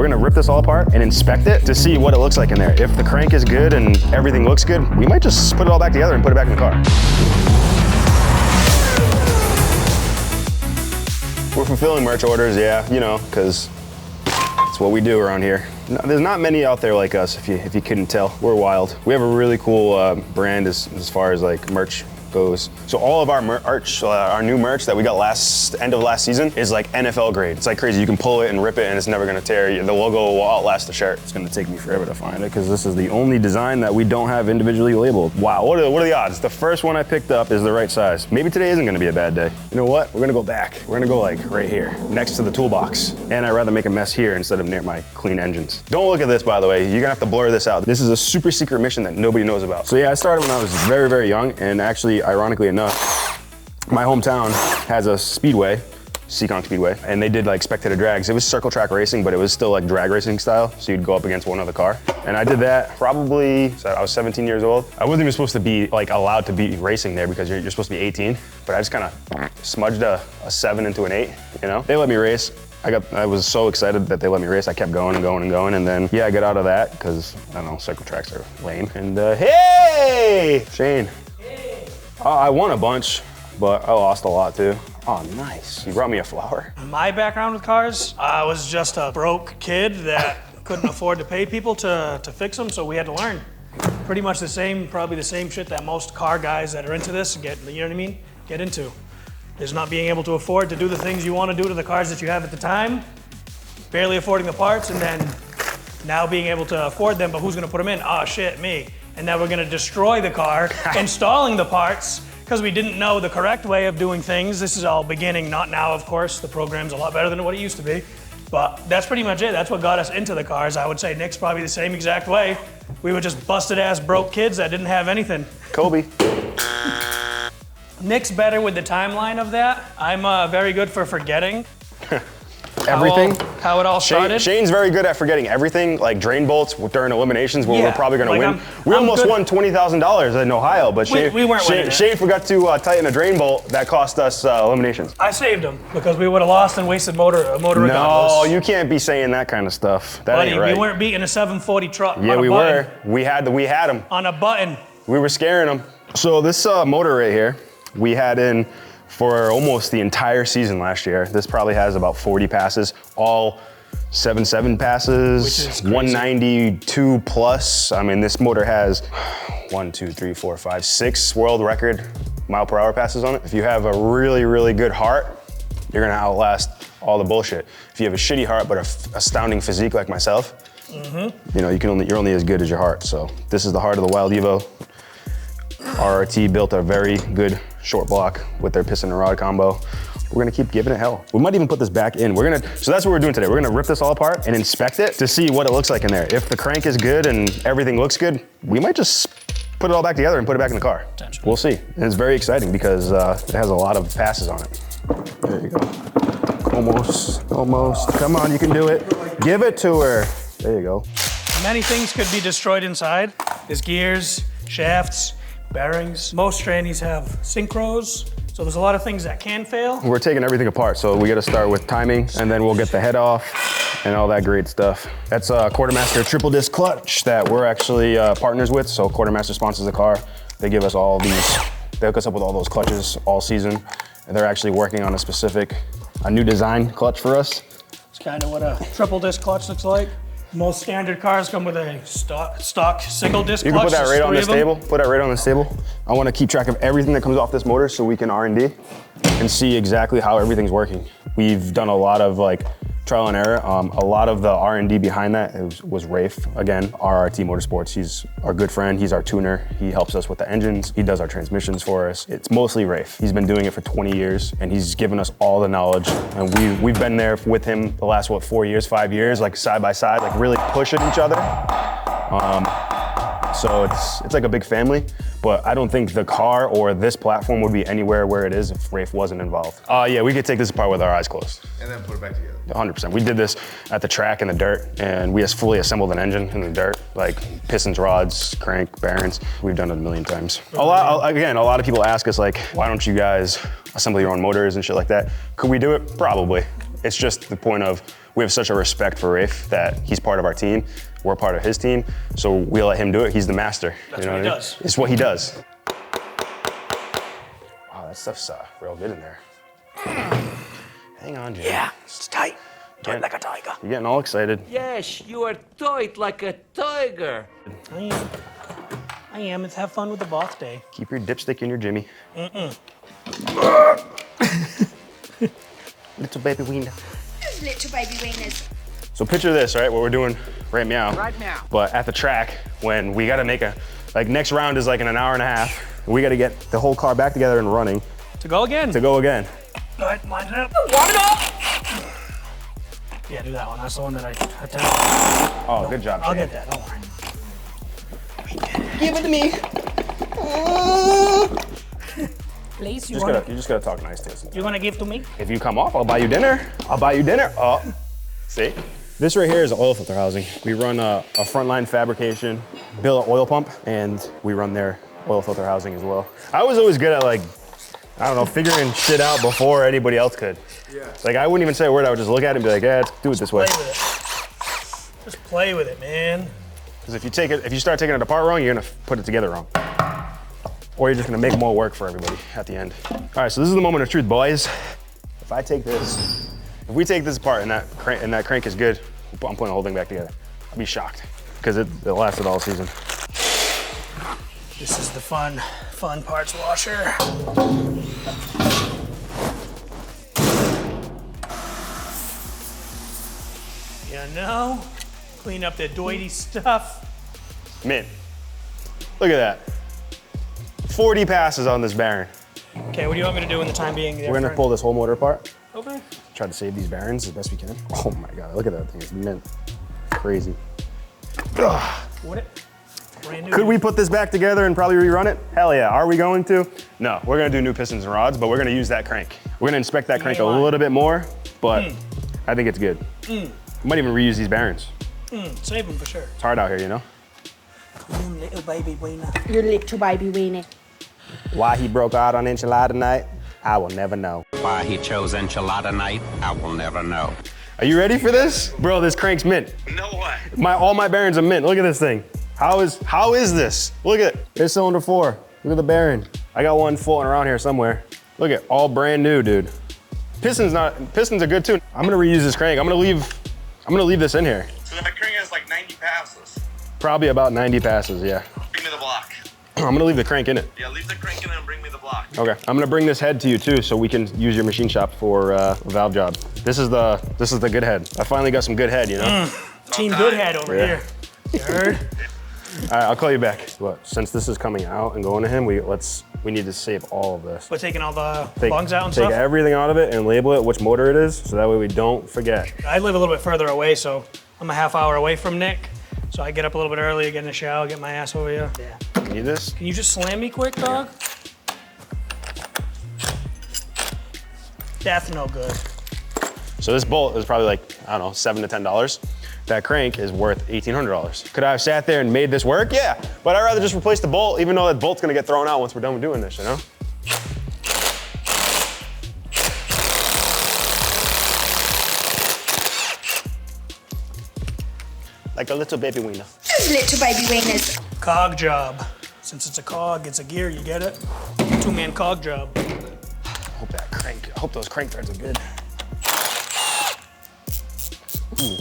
We're gonna rip this all apart and inspect it to see what it looks like in there. If the crank is good and everything looks good, we might just put it all back together and put it back in the car. We're fulfilling merch orders, yeah, you know, because it's what we do around here. No, there's not many out there like us, if you couldn't tell. We're wild. We have a really cool brand as far as like merch goes. So all of our merch, our new merch that we got end of last season is like NFL grade. It's like crazy. You can pull it and rip it and it's never gonna tear. The logo will outlast the shirt. It's gonna take me forever to find it because this is the only design that we don't have individually labeled. Wow, what are the odds? The first one I picked up is the right size. Maybe today isn't gonna be a bad day. You know what? We're gonna go back. We're gonna go like right here, next to the toolbox. And I'd rather make a mess here instead of near my clean engines. Don't look at this, by the way. You're gonna have to blur this out. This is a super secret mission that nobody knows about. So yeah, I started when I was very, very young, and actually, ironically enough, my hometown has a speedway, Seekonk Speedway, and they did like spectator drags. It was circle track racing, but it was still like drag racing style, so you'd go up against one other car. And I did that probably, so I was 17 years old. I wasn't even supposed to be like allowed to be racing there because you're supposed to be 18, but I just kind of smudged a 7 into an 8, you know? They let me race. I was so excited that they let me race. I kept going and going and going, and then, yeah, I got out of that because, I don't know, circle tracks are lame. And hey, Shane. Hey. I won a bunch, but I lost a lot too. Oh, nice. You brought me a flower. My background with cars, I was just a broke kid that couldn't afford to pay people to fix them, so we had to learn. Pretty much the same, probably the same shit that most car guys that are into this get, you know what I mean, get into. Is not being able to afford to do the things you want to do to the cars that you have at the time, barely affording the parts, and then now being able to afford them, but who's gonna put them in? Oh shit, me. And now we're gonna destroy the car, installing the parts, because we didn't know the correct way of doing things. This is all beginning, not now, of course. The program's a lot better than what it used to be. But that's pretty much it. That's what got us into the cars. I would say Nick's probably the same exact way. We were just busted ass broke kids that didn't have anything. Kobe. Nick's better with the timeline of that. I'm very good for forgetting. Everything? How it all started. Shane's very good at forgetting everything, like drain bolts during eliminations where we're probably gonna win. We almost won $20,000 in Ohio, but we weren't winning. Shane forgot to tighten a drain bolt that cost us eliminations. I saved him because we would have lost and wasted motor regardless. No, you can't be saying that kind of stuff. That ain't right. We weren't beating a 740 truck. Yeah, we were. We had him. On a button. We were scaring him. So this motor right here, we had in for almost the entire season last year. This probably has about 40 passes, all 7.7 passes, 192 plus. I mean, this motor has 6 world record mile/hour passes on it. If you have a really, really good heart, you're gonna outlast all the bullshit. If you have a shitty heart but an astounding physique like myself, you know, you're only as good as your heart. So this is the Heart of the Wild Evo. RRT built a very good short block with their piston and rod combo. We're gonna keep giving it hell. We might even put this back in. So that's what we're doing today. We're gonna rip this all apart and inspect it to see what it looks like in there. If the crank is good and everything looks good, we might just put it all back together and put it back in the car. We'll see. And it's very exciting because it has a lot of passes on it. There you go. Almost. Come on, you can do it. Give it to her. There you go. Many things could be destroyed inside. There's gears, shafts, bearings. Most trannies have synchros, so there's a lot of things that can fail. We're taking everything apart, so we gotta start with timing, and then we'll get the head off and all that great stuff. That's a Quartermaster triple disc clutch that we're actually partners with, so Quartermaster sponsors the car. They give us all these, they hook us up with all those clutches all season, and they're actually working on a new design clutch for us. It's kind of what a triple disc clutch looks like. Most standard cars come with a stock single disc clutch. You can put that right on this table. Put that right on this table. I want to keep track of everything that comes off this motor so we can R&D and see exactly how everything's working. We've done a lot of like trial and error. A lot of the R&D behind that was Rafe, again, RRT Motorsports. He's our good friend. He's our tuner. He helps us with the engines. He does our transmissions for us. It's mostly Rafe. He's been doing it for 20 years and he's given us all the knowledge. And we've been there with him the last, 4 years, 5 years, like side by side, like really pushing each other. So it's like a big family, but I don't think the car or this platform would be anywhere where it is if Rafe wasn't involved. Yeah, we could take this apart with our eyes closed. And then put it back together. 100%. We did this at the track in the dirt, and we just fully assembled an engine in the dirt, like pistons, rods, crank, bearings. We've done it a million times. A lot of people ask us like, why don't you guys assemble your own motors and shit like that? Could we do it? Probably. It's just the point of, we have such a respect for Rafe that he's part of our team. We're part of his team. So we let him do it. He's the master. That's what he does. It's what he does. Wow, that stuff's real good in there. Hang on, Jay. Yeah, it's tight. Tight like a tiger. You're getting all excited. Yes, you are tight like a tiger. I am. Let's have fun with the birthday. Keep your dipstick in your Jimmy. Little baby wiener. Little baby wieners. So picture this, right? What we're doing right now. Right now. But at the track, when we gotta make next round is like in an hour and a half. We gotta get the whole car back together and running. To go again. To go again. Go ahead, line it up. Warm it up. Yeah, do that one. That's the one that I attempted. Oh, good job, I'll Shayne. get that. Don't worry. Give it to me. Please, You just gotta talk nice to us. You want to give to me? If you come off, I'll buy you dinner. I'll buy you dinner. Oh, see? This right here is oil filter housing. We run a frontline fabrication, build an oil pump, and we run their oil filter housing as well. I was always good at I don't know, figuring shit out before anybody else could. Yeah. Like I wouldn't even say a word, I would just look at it and be like, yeah, let's do it this way. Play with it. Just play with it, man. Because if you start taking it apart wrong, you're gonna put it together wrong. Or you're just gonna make more work for everybody at the end. All right, so this is the moment of truth, boys. If we take this apart and that crank is good, I'm putting the whole thing back together. I'll be shocked, because it lasted all season. This is the fun parts washer. You know, clean up the doity stuff. Mint. Look at that. 40 passes on this bearing. Okay, what do you want me to do in the time being? We're gonna pull this whole motor apart. Okay. Try to save these bearings as best we can. Oh my God, look at that thing, it's mint. Crazy. Ugh. Brand new. Could we put this back together and probably rerun it? Hell yeah, are we going to? No, we're gonna do new pistons and rods, but we're gonna use that crank. We're gonna inspect that crank a little bit more, but I think it's good. Might even reuse these bearings. Save them for sure. It's hard out here, you know? Little baby wiener. Your little baby weenie. Why he broke out on enchilada night, I will never know. Why he chose enchilada night, I will never know. Are you ready for this? Bro, this crank's mint. No way. All my bearings are mint. Look at this thing. How is this? Look at it. Here's cylinder 4. Look at the bearing. I got one floating around here somewhere. Look at all brand new, dude. Pistons are good too. I'm gonna reuse this crank. I'm gonna leave this in here. So that crank has like 90 passes. Probably about 90 passes, yeah. Bring me the block. I'm gonna leave the crank in it. Yeah, leave the crank in it and bring me the block. Okay, I'm gonna bring this head to you too, so we can use your machine shop for a valve job. This is the good head. I finally got some good head, you know? Team Goodhead over here. You heard? All right, I'll call you back. But since this is coming out and going to him, we need to save all of this. But taking all the bungs out and Take stuff? everything out of it and label it which motor it is, so that way we don't forget. I live a little bit further away, so I'm a half hour away from Nick. So I get up a little bit early, get in the shower, get my ass over here. Yeah. Need this? Can you just slam me quick, dog? That's no good. So this bolt is probably like, I don't know, $7 to $10. That crank is worth $1,800. Could I have sat there and made this work? Yeah, but I'd rather just replace the bolt, even though that bolt's gonna get thrown out once we're done with doing this, you know? Like a little baby wiener. Little baby wieners. Cog job. Since it's a cog, it's a gear, you get it? Two-man cog job. I hope those crank threads are good. Ooh.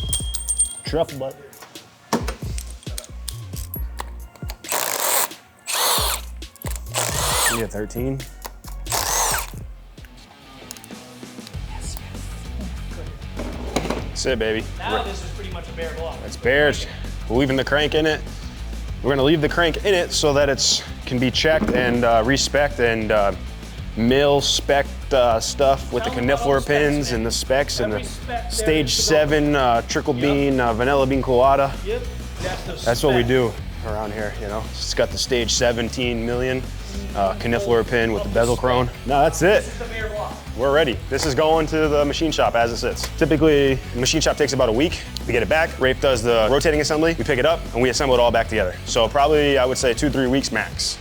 Truffle butter. You get 13. That's it, baby. Now this is pretty much a bare block. It's bare. We're leaving the crank in it. We're gonna leave the crank in it so that it can be checked and respec'd and mil-spec stuff with the caniffler pins and the specs and the stage 7 trickle bean vanilla bean colada. Yep, That's what we do around here, you know. It's got the stage 17 million caniffler pin with the bezel chrome. No, that's it. We're ready. This is going to the machine shop as it sits. Typically, the machine shop takes about a week. We get it back. Rafe does the rotating assembly. We pick it up and we assemble it all back together. So probably, I would say 2-3 weeks max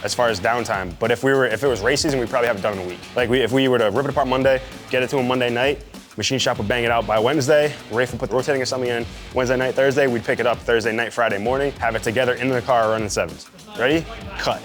as far as downtime. But if it was race season, we'd probably have it done in a week. Like if we were to rip it apart Monday, get it to him Monday night, Machine shop would bang it out by Wednesday. Rafe would put the rotating assembly in Wednesday night, Thursday. We'd pick it up Thursday night, Friday morning, have it together in the car running sevens. Ready? Cut.